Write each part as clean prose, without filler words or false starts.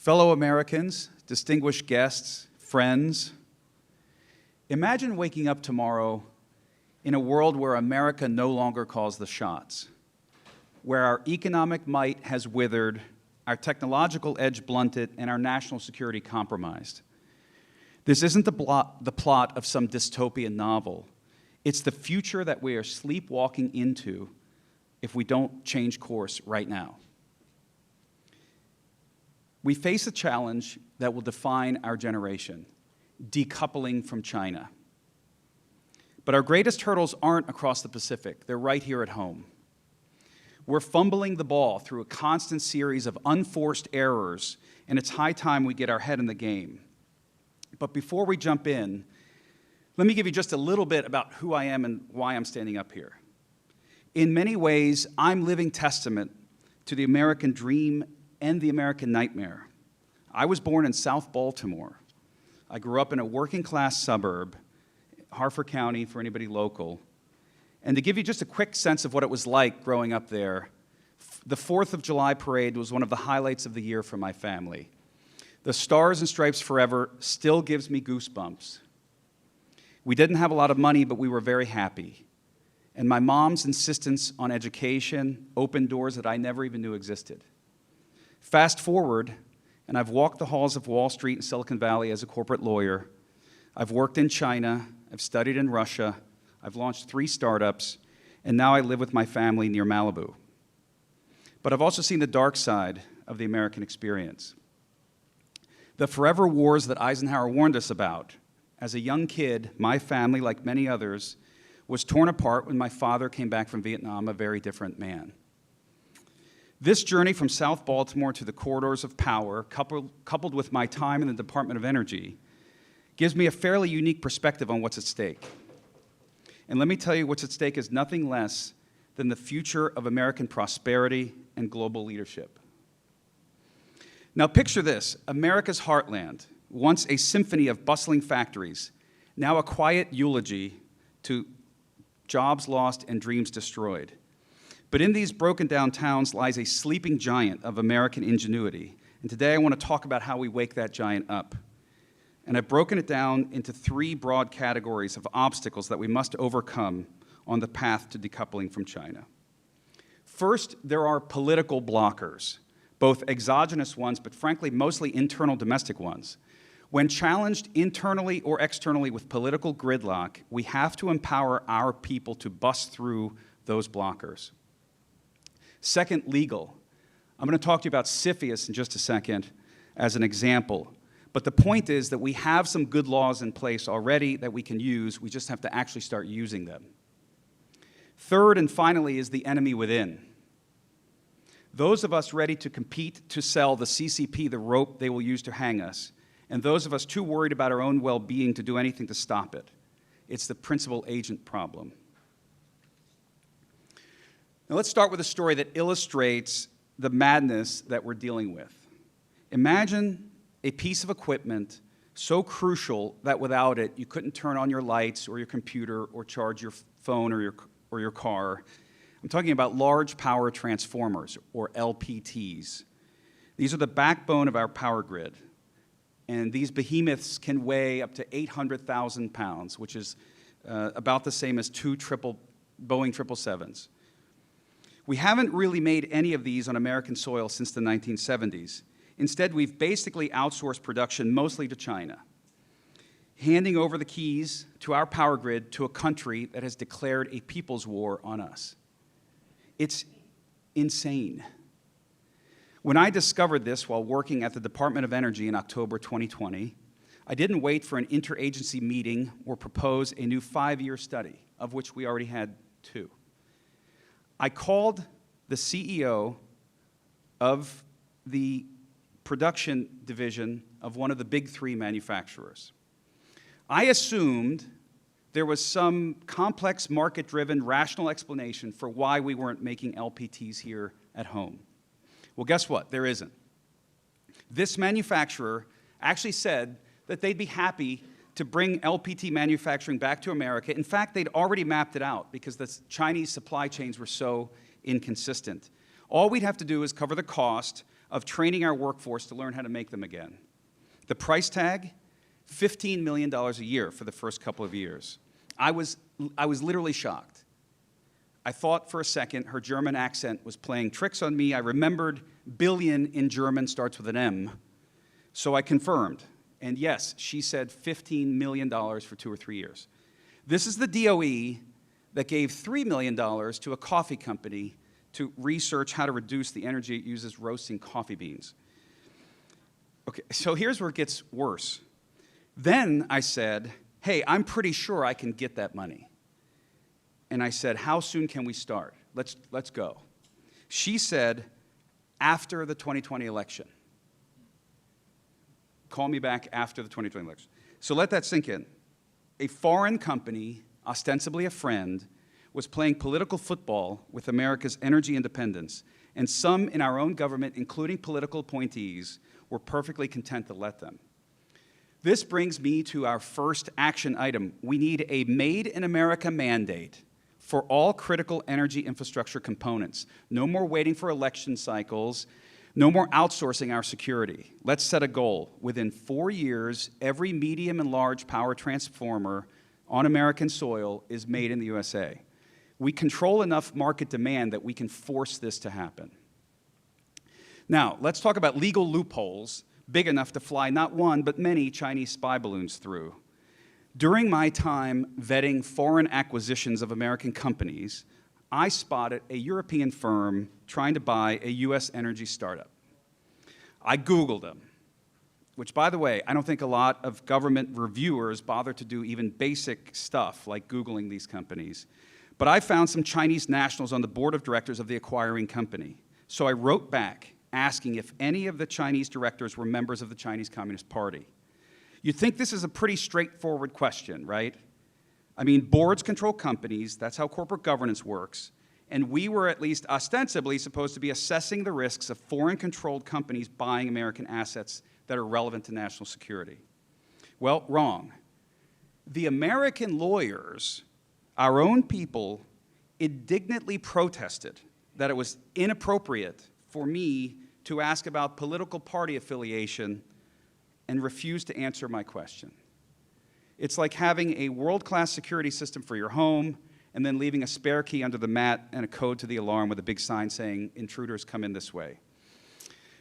Fellow Americans, distinguished guests, friends, imagine waking up tomorrow in a world where America no longer calls the shots, where our economic might has withered, our technological edge blunted, and our national security compromised. This isn't the plot of some dystopian novel. It's the future that we are sleepwalking into if we don't change course right now. We face a challenge that will define our generation, decoupling from China. But our greatest hurdles aren't across the Pacific, they're right here at home. We're fumbling the ball through a constant series of unforced errors, and it's high time we get our head in the game. But before we jump in, let me give you just a little bit about who I am and why I'm standing up here. In many ways, I'm living testament to the American dream and the American nightmare. I was born in South Baltimore. I grew up in a working-class suburb, Harford County, for anybody local. And to give you just a quick sense of what it was like growing up there, the 4th of July parade was one of the highlights of the year for my family. The Stars and Stripes Forever still gives me goosebumps. We didn't have a lot of money, but we were very happy. And my mom's insistence on education opened doors that I never even knew existed. Fast forward, and I've walked the halls of Wall Street and Silicon Valley as a corporate lawyer. I've worked in China, I've studied in Russia, I've launched 3 startups, and now I live with my family near Malibu. But I've also seen the dark side of the American experience. The forever wars that Eisenhower warned us about. As a young kid, my family, like many others, was torn apart when my father came back from Vietnam, a very different man. This journey from South Baltimore to the corridors of power, coupled with my time in the Department of Energy, gives me a fairly unique perspective on what's at stake. And let me tell you, what's at stake is nothing less than the future of American prosperity and global leadership. Now picture this, America's heartland, once a symphony of bustling factories, now a quiet eulogy to jobs lost and dreams destroyed. But in these broken down towns lies a sleeping giant of American ingenuity. And today I want to talk about how we wake that giant up. And I've broken it down into 3 broad categories of obstacles that we must overcome on the path to decoupling from China. First, there are political blockers, both exogenous ones, but frankly, mostly internal domestic ones. When challenged internally or externally with political gridlock, we have to empower our people to bust through those blockers. Second, legal. I'm going to talk to you about CFIUS in just a second as an example. But the point is that we have some good laws in place already that we can use. We just have to actually start using them. Third and finally is the enemy within. Those of us ready to compete to sell the CCP the rope they will use to hang us, and those of us too worried about our own well-being to do anything to stop it. It's the principal agent problem. Now let's start with a story that illustrates the madness that we're dealing with. Imagine a piece of equipment so crucial that without it you couldn't turn on your lights or your computer or charge your phone or your car. I'm talking about large power transformers, or LPTs. These are the backbone of our power grid. And these behemoths can weigh up to 800,000 pounds, which is about the same as 2 Boeing 777s. We haven't really made any of these on American soil since the 1970s. Instead, we've basically outsourced production mostly to China, handing over the keys to our power grid to a country that has declared a people's war on us. It's insane. When I discovered this while working at the Department of Energy in October 2020, I didn't wait for an interagency meeting or propose a new 5-year study, of which we already had 2. I called the CEO of the production division of one of the big 3 manufacturers. I assumed there was some complex, market-driven, rational explanation for why we weren't making LPTs here at home. Well, guess what? There isn't. This manufacturer actually said that they'd be happy to bring LPT manufacturing back to America. In fact, they'd already mapped it out because the Chinese supply chains were so inconsistent. All we'd have to do is cover the cost of training our workforce to learn how to make them again. The price tag, $15 million a year for the first couple of years. I was literally shocked. I thought for a second her German accent was playing tricks on me. I remembered billion in German starts with an M. So I confirmed. And yes, she said $15 million for 2 or 3 years. This is the DOE that gave $3 million to a coffee company to research how to reduce the energy it uses roasting coffee beans. Okay, so here's where it gets worse. Then I said, hey, I'm pretty sure I can get that money. And I said, how soon can we start? Let's go. She said, after the 2020 election. Call me back after the 2020 election. So let that sink in. A foreign company, ostensibly a friend, was playing political football with America's energy independence, and some in our own government, including political appointees, were perfectly content to let them. This brings me to our first action item. We need a Made in America mandate for all critical energy infrastructure components. No more waiting for election cycles. No more outsourcing our security. Let's set a goal. Within 4 years, every medium and large power transformer on American soil is made in the USA. We control enough market demand that we can force this to happen. Now, let's talk about legal loopholes big enough to fly not one, but many Chinese spy balloons through. During my time vetting foreign acquisitions of American companies, I spotted a European firm trying to buy a US energy startup. I Googled them, which, by the way, I don't think a lot of government reviewers bother to do even basic stuff like Googling these companies. But I found some Chinese nationals on the board of directors of the acquiring company. So I wrote back asking if any of the Chinese directors were members of the Chinese Communist Party. You'd think this is a pretty straightforward question, right? I mean, boards control companies, that's how corporate governance works, and we were at least ostensibly supposed to be assessing the risks of foreign-controlled companies buying American assets that are relevant to national security. Well, wrong. The American lawyers, our own people, indignantly protested that it was inappropriate for me to ask about political party affiliation and refused to answer my question. It's like having a world-class security system for your home and then leaving a spare key under the mat and a code to the alarm with a big sign saying, intruders come in this way.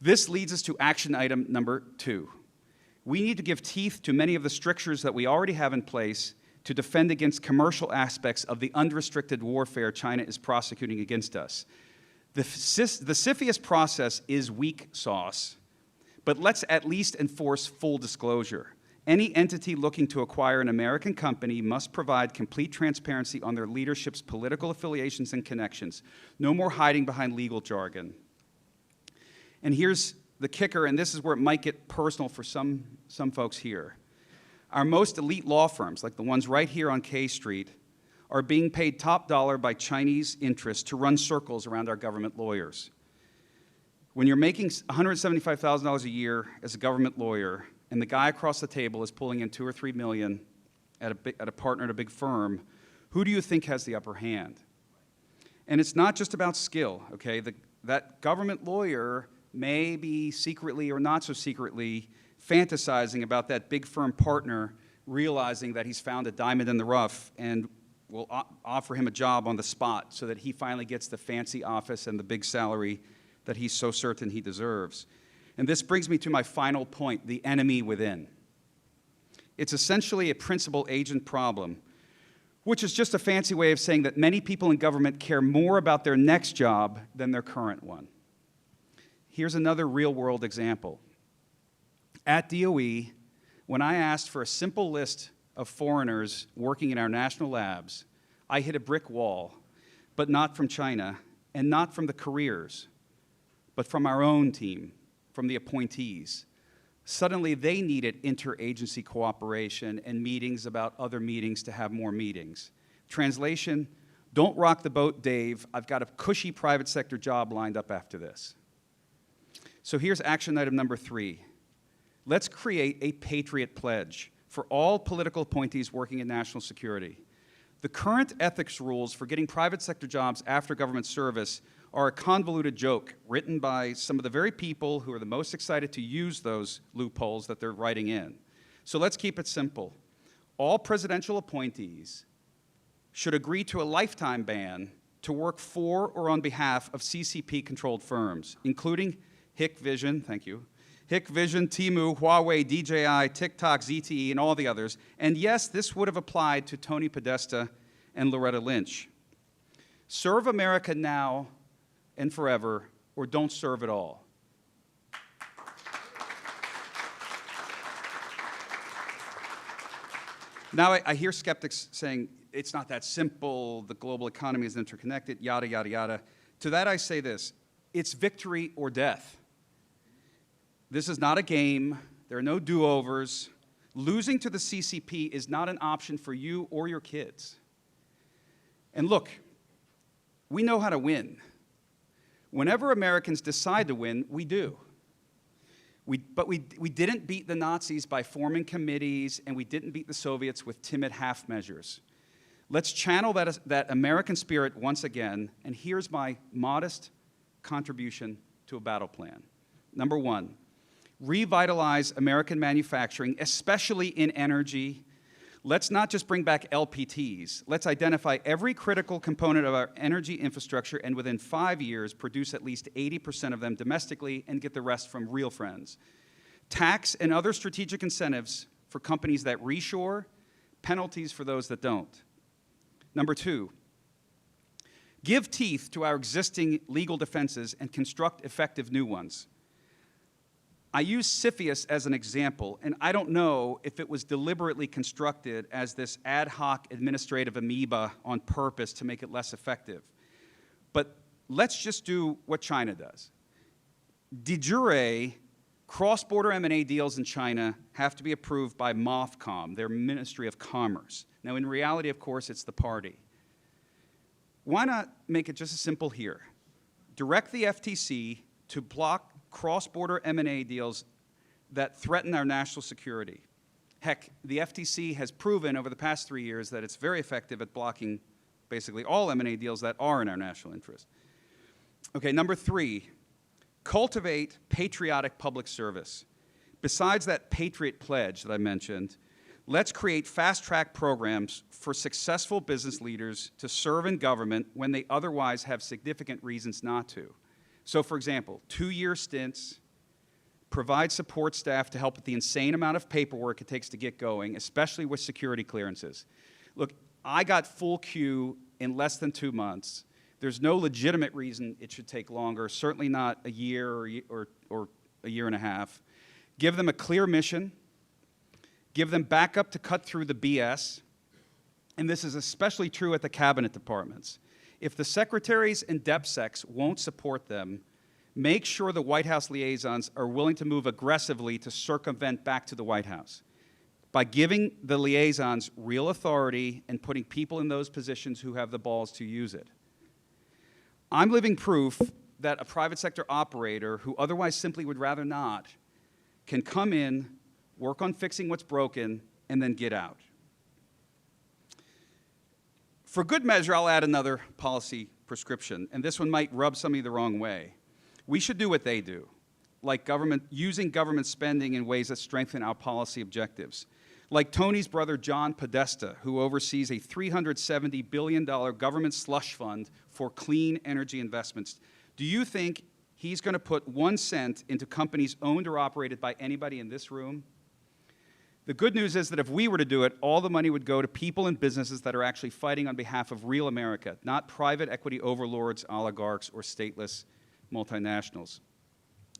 This leads us to action item number 2. We need to give teeth to many of the strictures that we already have in place to defend against commercial aspects of the unrestricted warfare China is prosecuting against us. The CFIUS process is weak sauce, but let's at least enforce full disclosure. Any entity looking to acquire an American company must provide complete transparency on their leadership's political affiliations and connections. No more hiding behind legal jargon. And here's the kicker, and this is where it might get personal for some folks here. Our most elite law firms, like the ones right here on K Street, are being paid top dollar by Chinese interests to run circles around our government lawyers. When you're making $175,000 a year as a government lawyer, and the guy across the table is pulling in $2 or $3 million at a partner at a big firm, who do you think has the upper hand? And it's not just about skill, okay? That government lawyer may be secretly or not so secretly fantasizing about that big firm partner realizing that he's found a diamond in the rough and will offer him a job on the spot so that he finally gets the fancy office and the big salary that he's so certain he deserves. And this brings me to my final point, the enemy within. It's essentially a principal-agent problem, which is just a fancy way of saying that many people in government care more about their next job than their current one. Here's another real-world example. At DOE, when I asked for a simple list of foreigners working in our national labs, I hit a brick wall, but not from China, and not from the careers, but from our own team, from the appointees. Suddenly, they needed interagency cooperation and meetings about other meetings to have more meetings. Translation, don't rock the boat, Dave. I've got a cushy private sector job lined up after this. So here's action item number 3. Let's create a Patriot Pledge for all political appointees working in national security. The current ethics rules for getting private sector jobs after government service are a convoluted joke written by some of the very people who are the most excited to use those loopholes that they're writing in. So let's keep it simple. All presidential appointees should agree to a lifetime ban to work for or on behalf of CCP-controlled firms, including Hikvision, thank you, Hikvision, Temu, Huawei, DJI, TikTok, ZTE, and all the others. And yes, this would have applied to Tony Podesta and Loretta Lynch. Serve America now and forever, or don't serve at all. Now, I hear skeptics saying, it's not that simple, the global economy is interconnected, yada, yada, yada. To that I say this, it's victory or death. This is not a game, there are no do-overs. Losing to the CCP is not an option for you or your kids. And look, we know how to win. Whenever Americans decide to win, we do. But we didn't beat the Nazis by forming committees, and we didn't beat the Soviets with timid half measures. Let's channel that American spirit once again, and here's my modest contribution to a battle plan. Number one, revitalize American manufacturing, especially in energy. Let's not just bring back LPTs. Let's identify every critical component of our energy infrastructure and within 5 years produce at least 80% of them domestically and get the rest from real friends. Tax and other strategic incentives for companies that reshore, penalties for those that don't. Number two, give teeth to our existing legal defenses and construct effective new ones. I use CFIUS as an example, and I don't know if it was deliberately constructed as this ad hoc administrative amoeba on purpose to make it less effective. But let's just do what China does. De jure, cross-border M&A deals in China have to be approved by MOFCOM, their Ministry of Commerce. Now, in reality, of course, it's the party. Why not make it just as simple here? Direct the FTC to block cross-border M&A deals that threaten our national security. Heck, the FTC has proven over the past 3 years that it's very effective at blocking basically all M&A deals that are in our national interest. Okay, number three, cultivate patriotic public service. Besides that Patriot Pledge that I mentioned, let's create fast-track programs for successful business leaders to serve in government when they otherwise have significant reasons not to. So, for example, 2-year stints, provide support staff to help with the insane amount of paperwork it takes to get going, especially with security clearances. Look, I got full queue in less than 2 months. There's no legitimate reason it should take longer, certainly not a year or a year and a half. Give them a clear mission. Give them backup to cut through the BS. And this is especially true at the cabinet departments. If the secretaries and DepSecs won't support them, make sure the White House liaisons are willing to move aggressively to circumvent back to the White House by giving the liaisons real authority and putting people in those positions who have the balls to use it. I'm living proof that a private sector operator who otherwise simply would rather not can come in, work on fixing what's broken, and then get out. For good measure, I'll add another policy prescription, and this one might rub some of you the wrong way. We should do what they do, like using government spending in ways that strengthen our policy objectives. Like Tony's brother, John Podesta, who oversees a $370 billion government slush fund for clean energy investments. Do you think he's going to put 1 cent into companies owned or operated by anybody in this room? The good news is that if we were to do it, all the money would go to people and businesses that are actually fighting on behalf of real America, not private equity overlords, oligarchs, or stateless multinationals.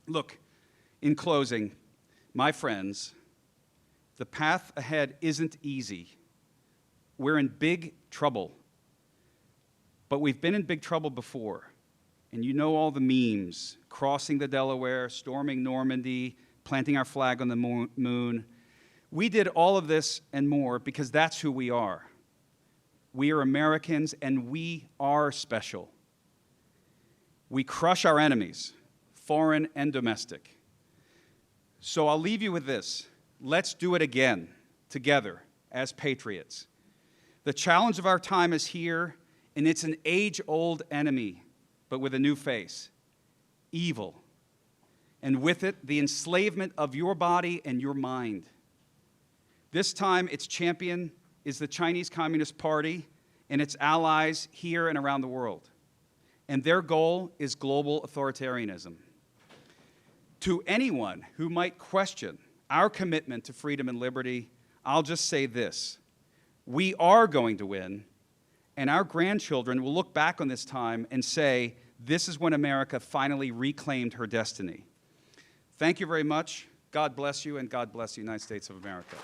Look, in closing, my friends, the path ahead isn't easy. We're in big trouble. But we've been in big trouble before. And you know all the memes, crossing the Delaware, storming Normandy, planting our flag on the moon. We did all of this and more because that's who we are. We are Americans, and we are special. We crush our enemies, foreign and domestic. So I'll leave you with this. Let's do it again, together, as patriots. The challenge of our time is here, and it's an age-old enemy, but with a new face: evil. And with it, the enslavement of your body and your mind. This time, its champion is the Chinese Communist Party and its allies here and around the world. And their goal is global authoritarianism. To anyone who might question our commitment to freedom and liberty, I'll just say this: we are going to win, and our grandchildren will look back on this time and say, this is when America finally reclaimed her destiny. Thank you very much. God bless you, and God bless the United States of America.